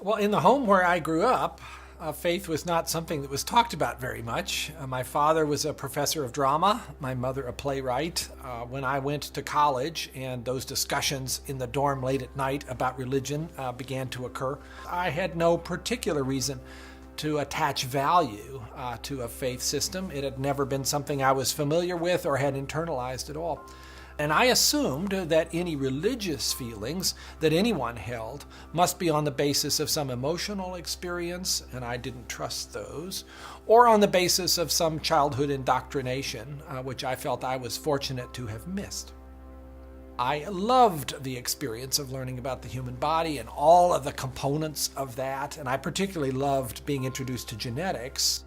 Well, in the home where I grew up, faith was not something that was talked about very much. My father was a professor of drama, my mother a playwright. When I went to college and those discussions in the dorm late at night about religion began to occur, I had no particular reason to attach value to a faith system. It had never been something I was familiar with or had internalized at all. And I assumed that any religious feelings that anyone held must be on the basis of some emotional experience, and I didn't trust those, or on the basis of some childhood indoctrination, which I felt I was fortunate to have missed. I loved the experience of learning about the human body and all of the components of that, and I particularly loved being introduced to genetics.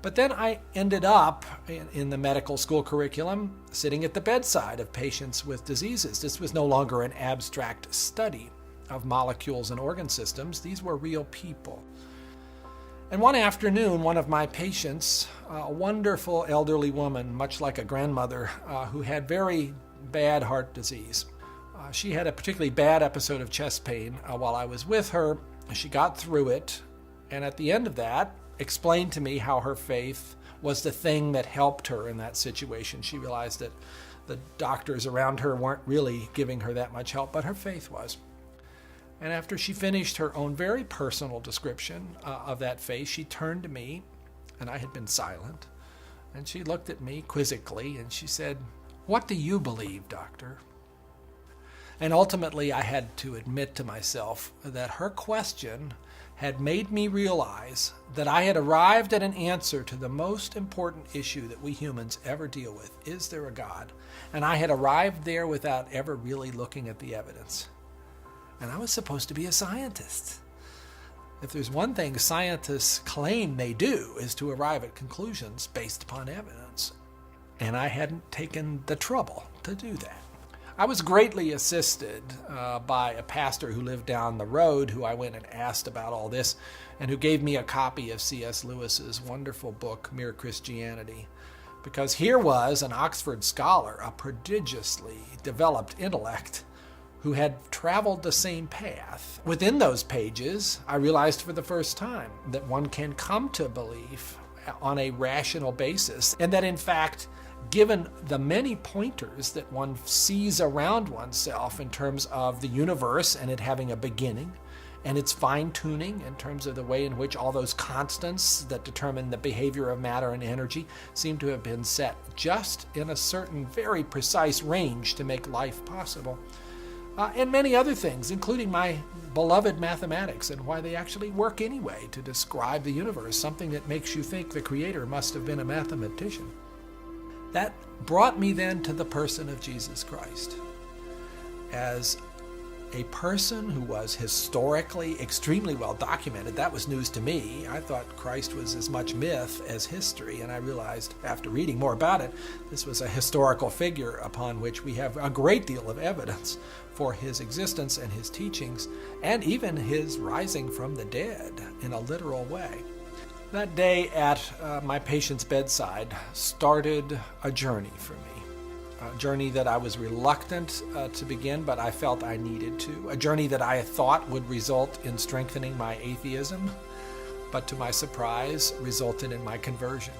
But then I ended up in the medical school curriculum sitting at the bedside of patients with diseases. This was no longer an abstract study of molecules and organ systems. These were real people. And one afternoon, one of my patients, a wonderful elderly woman, much like a grandmother, who had very bad heart disease. She had a particularly bad episode of chest pain while I was with her. She got through it, and at the end of that, explained to me how her faith was the thing that helped her in that situation. She realized that the doctors around her weren't really giving her that much help, but her faith was. And after she finished her own very personal description of that faith, she turned to me, and I had been silent, and she looked at me quizzically, and she said, "What do you believe, doctor?" And ultimately, I had to admit to myself that her question had made me realize that I had arrived at an answer to the most important issue that we humans ever deal with. Is there a God? And I had arrived there without ever really looking at the evidence. And I was supposed to be a scientist. If there's one thing scientists claim they do is to arrive at conclusions based upon evidence. And I hadn't taken the trouble to do that. I was greatly assisted by a pastor who lived down the road, who I went and asked about all this, and who gave me a copy of C.S. Lewis's wonderful book, Mere Christianity. Because here was an Oxford scholar, a prodigiously developed intellect, who had traveled the same path. Within those pages, I realized for the first time that one can come to belief on a rational basis, and that in fact, given the many pointers that one sees around oneself in terms of the universe and it having a beginning, and its fine-tuning in terms of the way in which all those constants that determine the behavior of matter and energy seem to have been set just in a certain very precise range to make life possible. And many other things, including my beloved mathematics and why they actually work anyway to describe the universe, something that makes you think the Creator must have been a mathematician. That brought me then to the person of Jesus Christ as a person who was historically extremely well documented. That was news to me. I thought Christ was as much myth as history, and I realized after reading more about it, this was a historical figure upon which we have a great deal of evidence for his existence and his teachings, and even his rising from the dead in a literal way. That day at my patient's bedside started a journey for me. A journey that I was reluctant to begin, but I felt I needed to. A journey that I thought would result in strengthening my atheism, but to my surprise, resulted in my conversion.